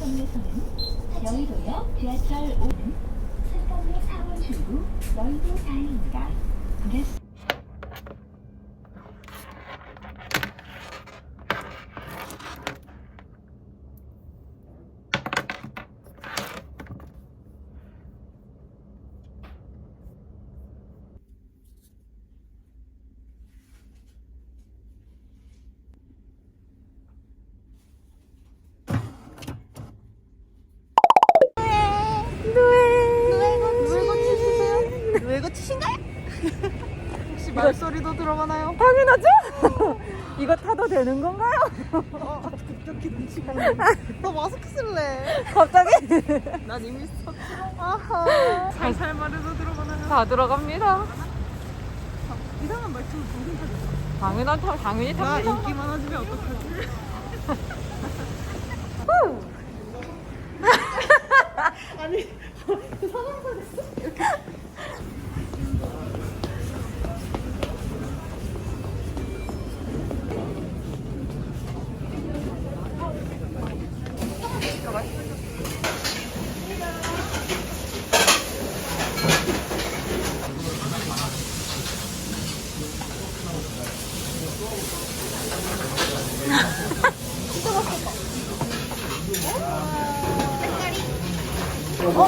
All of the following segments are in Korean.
동에서는 여의도역 지하철 5는 신당역 4번 출구 여의도 다행입니다. 누에고 치신가요? 혹시 말소리도 들어가나요? 당연하죠? 이거 타도 되는 건가요? 급격히 눈치가 너 마스크 쓸래? 갑자기? 난 이미 썼어. 아하. 살살 말해도 들어가나요? 다 들어갑니다. 이상한 말투로 정신 차렸어. 당연히 나 탑니다. 인기 많아지면 어떡하지? 아니 그 사장사 됐어? 이렇게.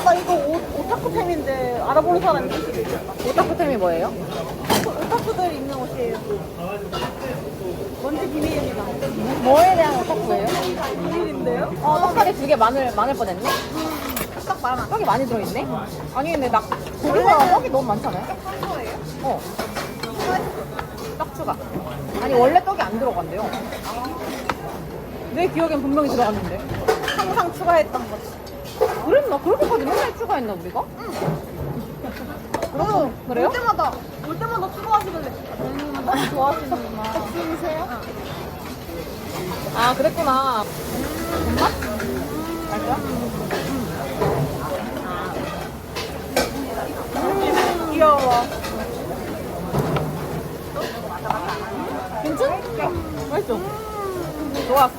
나 이거 오타쿠템인데 알아보는 사람이 있을 수도 있겠다. 오타쿠템이 뭐예요? 오타쿠들 입는 옷이에요. 뭔지 비밀입니다. 뭐에 대한 오타쿠예요? 비밀인데요? 떡살이 2개 많을 뻔했네? 딱 말하면 떡이 많이 들어있네? 아니 근데 고기가 떡이 너무 많잖아요? 어. 떡 추가. 아니 원래 떡이 안 들어간대요. 내 기억엔 분명히 들어갔는데. 항상 추가했던 거지. 그랬나? 그렇게까지 맨날 추가했나 우리가? 그래요? 올 때마다 추가하시길래 너무 좋아하시는구나. 덕분이세요? 아 그랬구나. 정말? 알까? 귀여워. 괜찮아? 맛있어. 좋았어.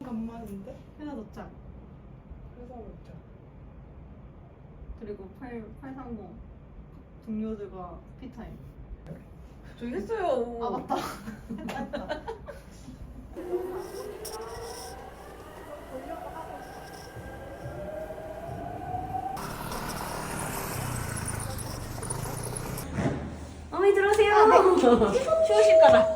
간만인데? 하나 넣자. 그리고 830 동료들과 스피타임. 저희 했어요. 아 맞다. 어머니 들어오세요. 추우실까봐.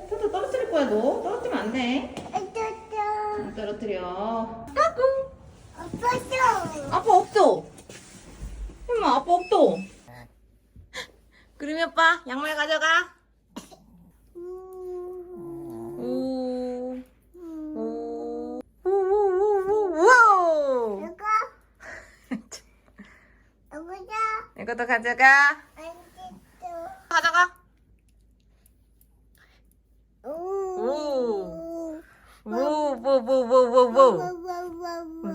또 떨어뜨릴 거야 너. 떨어뜨리면 안 돼. 안 떨어뜨려. 아빠 없어. 엄마 아빠 없어. 그림이 오빠 양말 가져가. 오. 오. 우와. 이것도 가져가. 가져가. 오. 오.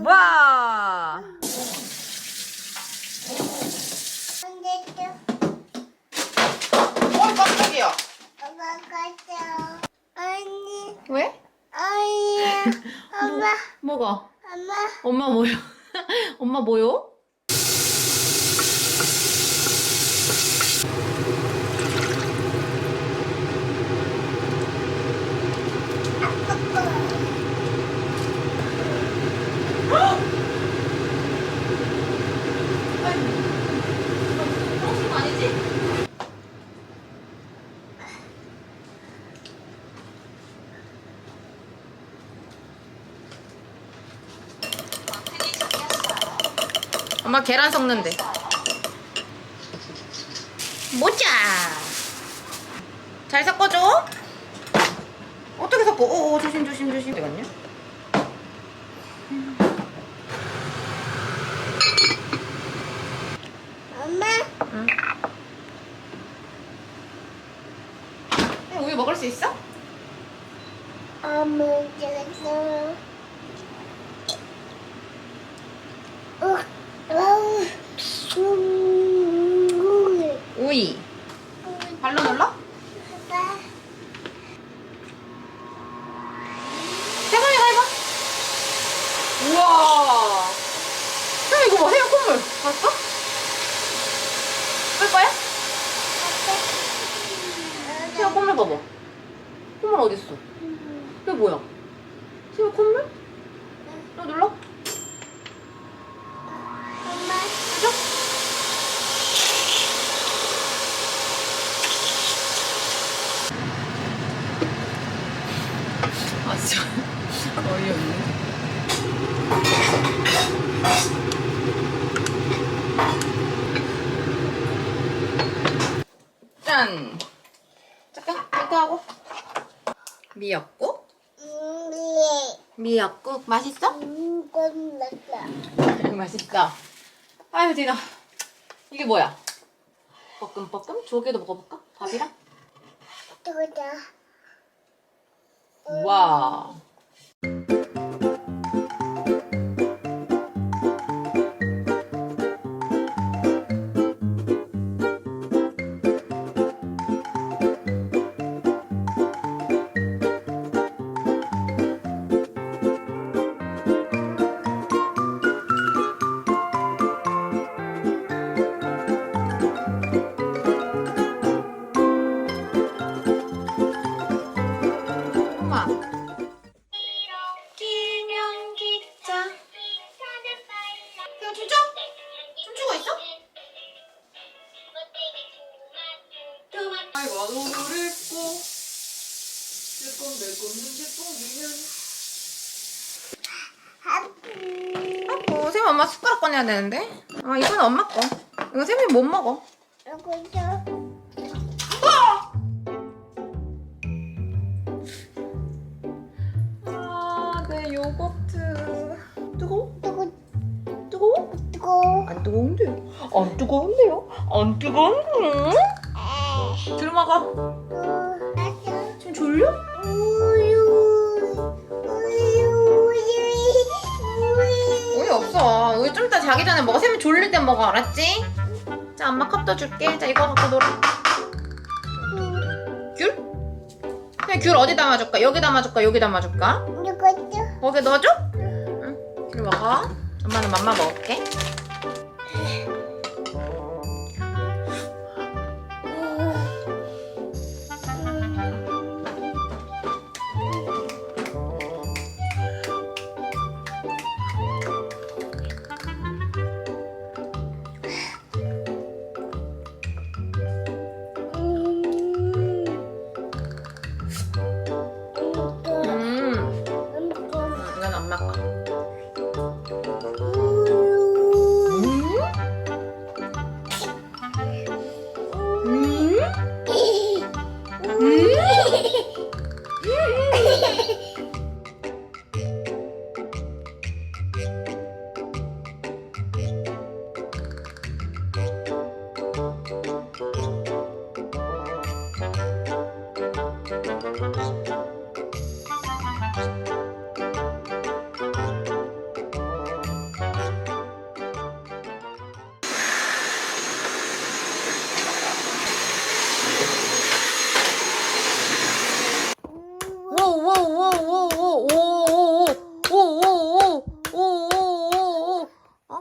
와. 깜짝이야. 언니, 왜? 엄마, 뭐가? 엄마, 엄마 뭐요? 엄마 뭐요? 엄마 계란 섞는데. 모자. 잘 섞어줘. 어떻게 섞어? 오, 조심. 잠깐요. 엄마. 응. 우유 먹을 수 있어? 엄마 잘했어. 우이. 발로 눌러? 세번이가 해봐. 우와. 야, 이거 봐. 해요 콧물. 봤어? 끌 거야? 세요 콧물 봐봐. 콧물 어딨어? 이게 뭐야? 세요 콧물? 또 눌러? 엄마. 그죠? 아 진짜 어이없네. 짠! 잠깐 이거 하고 미역국? 미역국 맛있어? 맛있어. 아유 디나 이게 뭐야? 뻐끔뻐끔? 조개도 먹어볼까? 밥이랑? 와. 엄마. 기념기장. 그냥 춤춰? 춤추고 있어? 아이고 노를 했고 새콤달콤 눈치 뽕기는 아고 쌤 엄마 숟가락 꺼내야 되는데. 아 이건 엄마 거. 이거 쌤이 못 먹어. 아, 내 요거트 뜨거워? 뜨거워? 안 뜨거운데요? 안 뜨거운데요? 안 뜨거운데? 들어먹어. 지금 졸려? 우유 없어. 우유 좀 이따 자기 전에 먹어. 쌤이 졸릴 때 먹어. 알았지? 자, 엄마 컵도 줄게. 자, 이거 갖고 놀아. 귤? 그냥 귤 어디 담아줄까? 여기 담아줄까? 여기 담아줄까? 거기 넣어줘? 응. 귤 먹어. 엄마는 맘마 먹을게. 이건 엄마 거.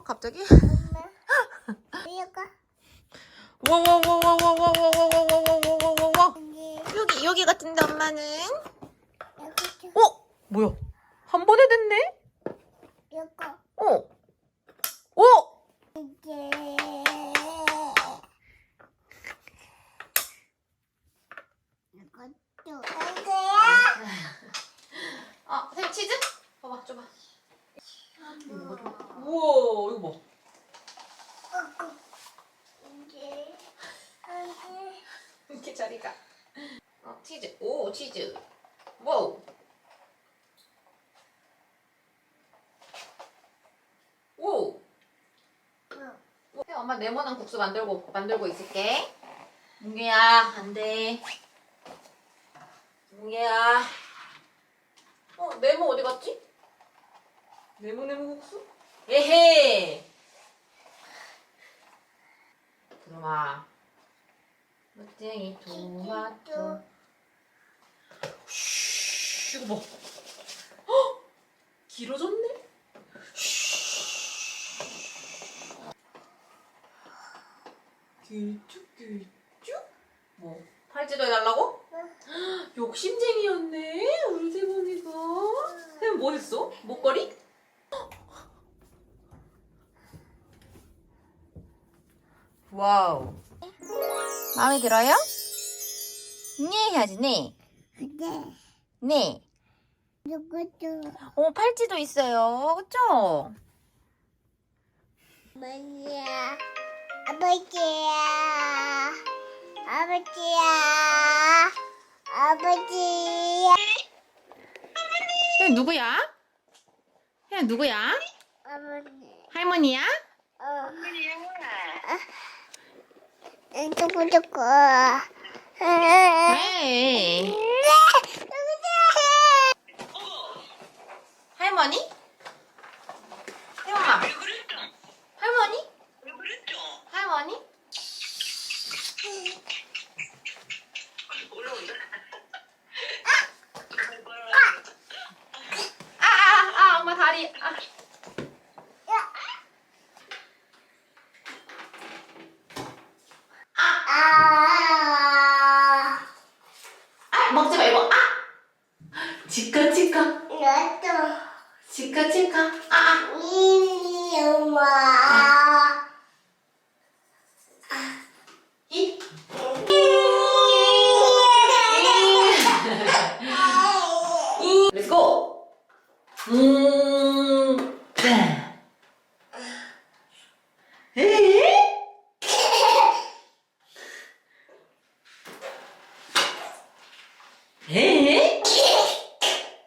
갑자기? 여기 같은데 엄마는? 뭐야? 한 번에 됐네? 쌤 치즈? 봐봐, 줘봐. 우와, 이거 봐. 저리 가. 치즈. 오, 치즈. 와우. 오. 엄마 네모난 국수 만들고 있을게. 뭉개야, 안 돼. 뭉개야. 네모 어디 갔지? 네모 국수? 에헤. 그놈아. 멋쟁이 토마토. 쉬, 이거 봐. 헉! 길어졌네? 길쭉길쭉? 뭐, 팔찌도 해달라고? 헉, 욕심쟁이였네, 우리 세범이가. 세범 뭐 했어? 목걸이? 와우. 마음에 들어요? 네 해야지, 네. 네. 네. 누구도 팔찌도 있어요. 그쵸? 뭐야? 아버지야. 아버지야. 아버지야. 혜연 누구야? 혜연 누구야? 아버지. 할머니야? 누구. 왜? 할머니? 혜영아. 할머니? 할머니? 엄마 다리. 먹지 말고. 치카. 나도 치카. 이 엄마. 이. Let's go.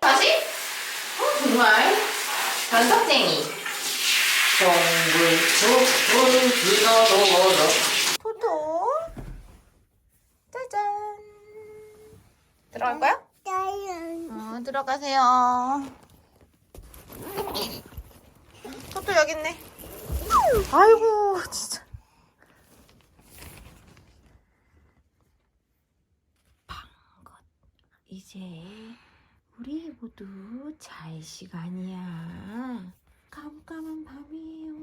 다시? 정말 변석쟁이. 동글 툭툭 들어오러. 포도. 짜잔. 들어갈 거야? 들어가세요. 토토 여기 있네. 아이고 진짜. 방긋. 이제 우리 모두 잘 시간이야. 깜깜한 밤이에요.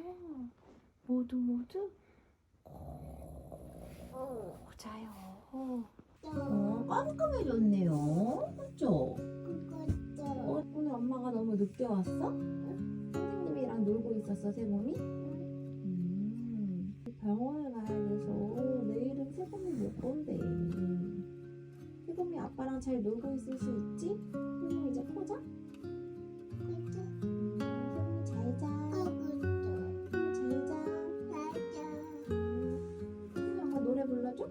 모두 꼭 자요. 깜깜해졌네요. 그쵸? 오늘 엄마가 너무 늦게 왔어? 선생님이랑 놀고 있었어, 세범이? 병원에 가야 돼서 내일은 세범이 못 본대. 세범이 아빠랑 잘 놀고 있을 수 있지? 세범이 이제 포자? 세범이 잘 자. 잘 자. 세범이 엄마 노래 불러줘?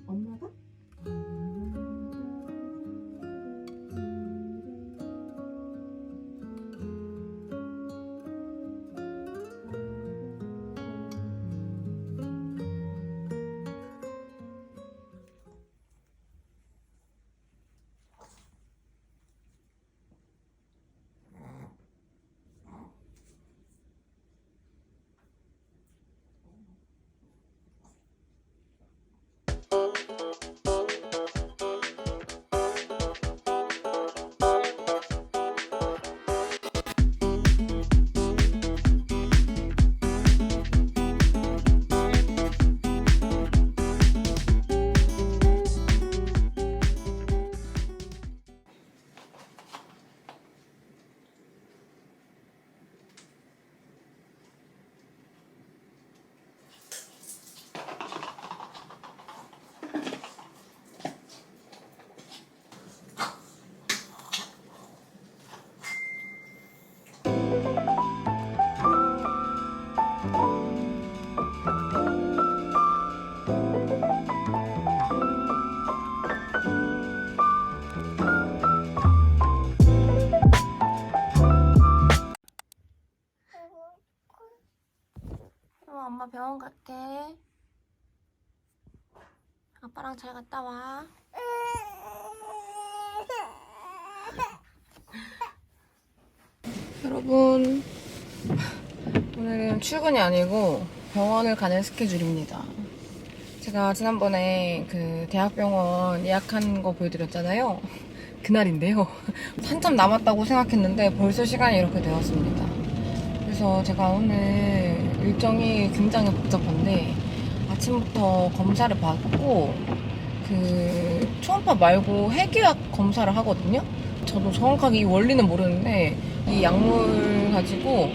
엄마가? 그럼 엄마 병원 갈게. 아빠랑 잘 갔다 와. 여러분, 오늘은 출근이 아니고 병원을 가는 스케줄입니다. 제가 지난번에 그 대학병원 예약한 거 보여드렸잖아요. 그날인데요. 한참 남았다고 생각했는데 벌써 시간이 이렇게 되었습니다. 그래서 제가 오늘 일정이 굉장히 복잡한데 아침부터 검사를 받고 그 초음파 말고 핵유학 검사를 하거든요. 저도 정확하게 이 원리는 모르는데 이 약물 가지고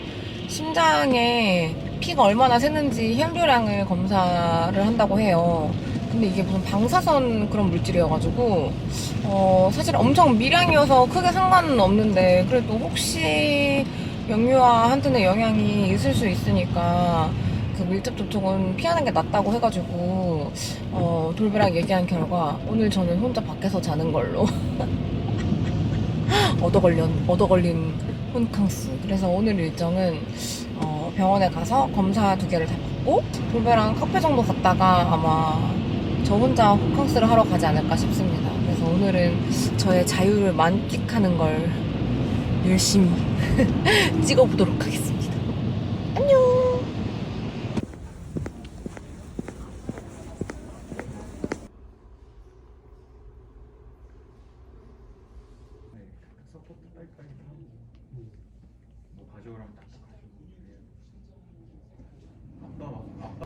심장에 피가 얼마나 새는지 혈류량을 검사를 한다고 해요. 근데 이게 무슨 방사선 그런 물질이어가지고 사실 엄청 미량이어서 크게 상관은 없는데 그래도 혹시 영유아한테는 영향이 있을 수 있으니까 그 밀접 접촉은 피하는 게 낫다고 해가지고 돌베랑 얘기한 결과 오늘 저는 혼자 밖에서 자는 걸로 얻어걸린 혼캉스. 그래서 오늘 일정은 병원에 가서 검사 2개를 다 받고 돌베랑 카페 정도 갔다가 아마 저 혼자 호캉스를 하러 가지 않을까 싶습니다. 그래서 오늘은 저의 자유를 만끽하는 걸 열심히 찍어보도록 하겠습니다. 안녕. 서포트 빨리빨리 하고 뭐 가져오라면 다 가져오고 아빠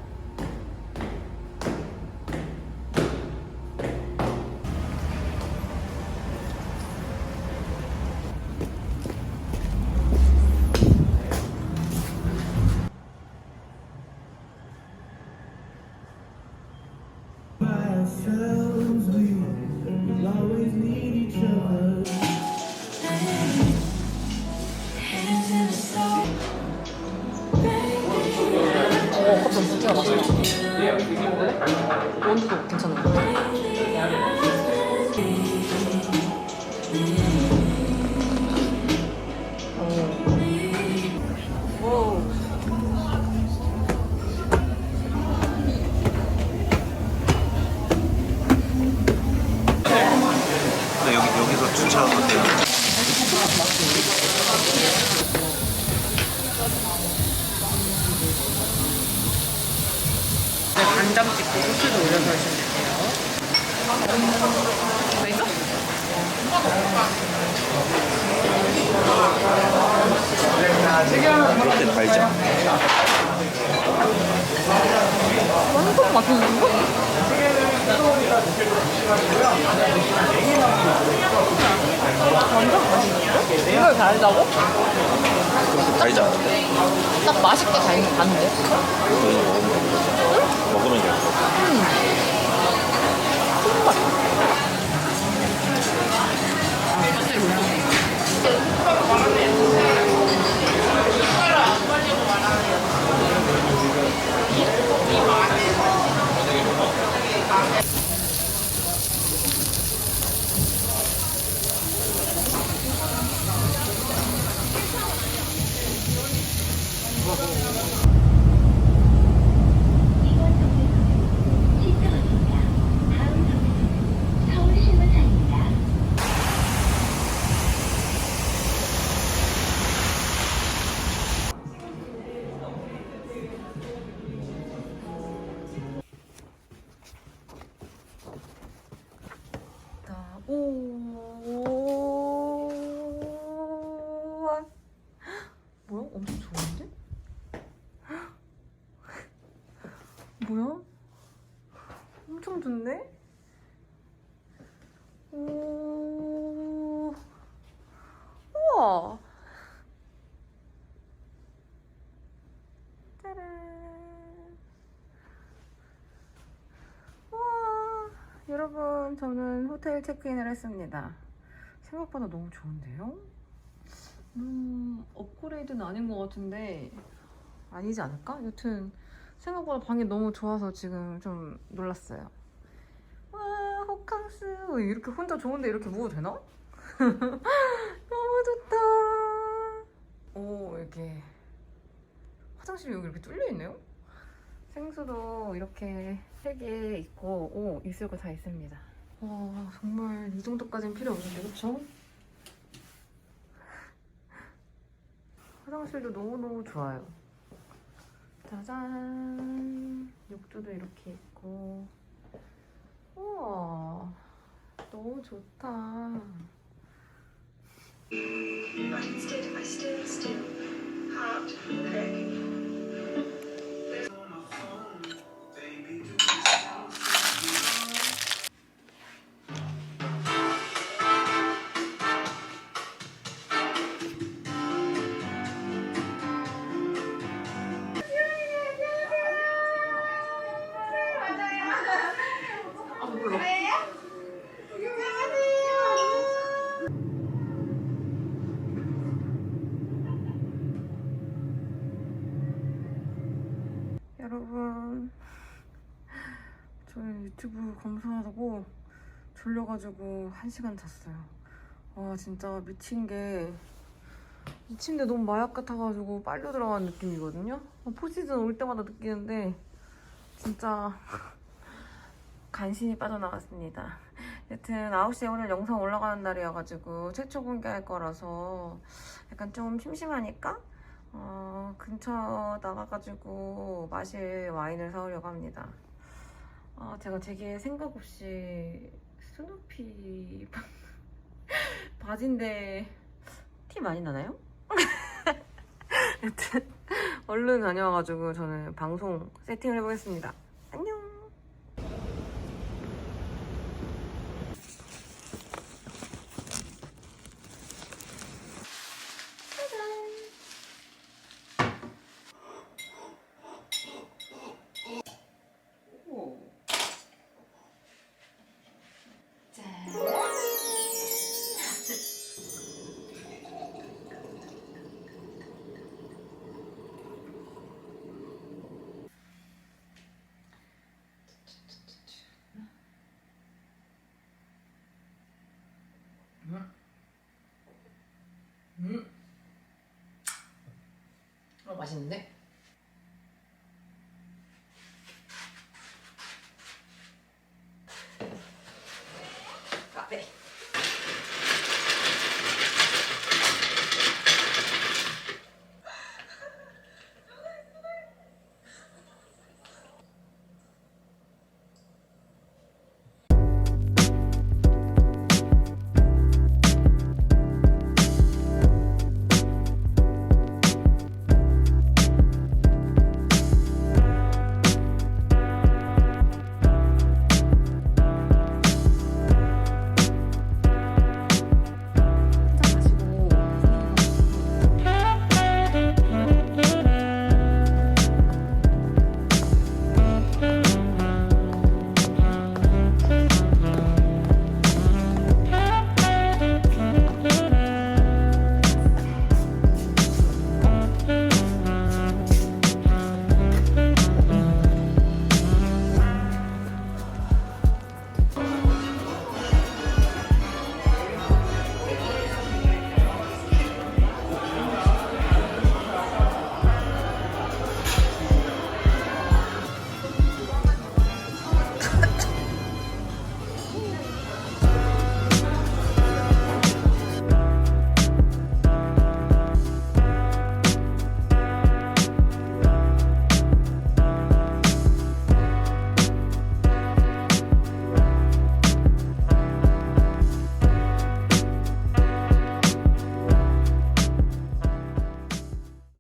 컵 너무 뛰어났어. 원두도 괜찮은 것 같아. 오. 근데 여기서 주차하면 돼요. 간장 찍고 소스도 올려서 하시면 돼요. 맛있어? 이럴 때 달죠. 완전 맛있는데? 완전 맛있는데? 이걸 달다고? 그렇게 달지 않은데? 딱 맛있게 다는데? 그래서 먹으면 돼요. 오. 뭐야? 엄청 좋은데? 뭐야? 엄청 좋네? 오. 우와. 짜란. 우와. 여러분, 저는 호텔 체크인을 했습니다. 생각보다 너무 좋은데요? 업그레이드는 아닌 것 같은데 아니지 않을까? 여튼 생각보다 방이 너무 좋아서 지금 좀 놀랐어요. 와, 호캉스. 이렇게 혼자 좋은데 이렇게 묵어도 되나? 너무 좋다. 오, 이렇게 화장실이 여기 이렇게 뚫려 있네요? 생수도 이렇게 3개 있고, 있을 거 다 있습니다. 와, 정말 이 정도까지는 필요 없는데, 그쵸? 화장실도 너무너무 좋아요. 짜잔! 욕조도 이렇게 있고. 우와, 너무 좋다. But instead I stay still, heart cracking. 여러분, 저는 유튜브 검사하고 졸려가지고 1시간 잤어요. 와, 진짜 미친데 너무 마약 같아가지고 빨려 들어간 느낌이거든요. 포시즌 올 때마다 느끼는데 진짜 간신히 빠져나왔습니다. 여튼 9시에 오늘 영상 올라가는 날이어가지고 최초 공개할 거라서 약간 좀 심심하니까 근처 나가가지고 마실 와인을 사오려고 합니다. 제가 되게 생각 없이 스누피 바지인데 티 많이 나나요? 여튼 얼른 다녀와가지고 저는 방송 세팅을 해보겠습니다. 안녕. 맛있는데?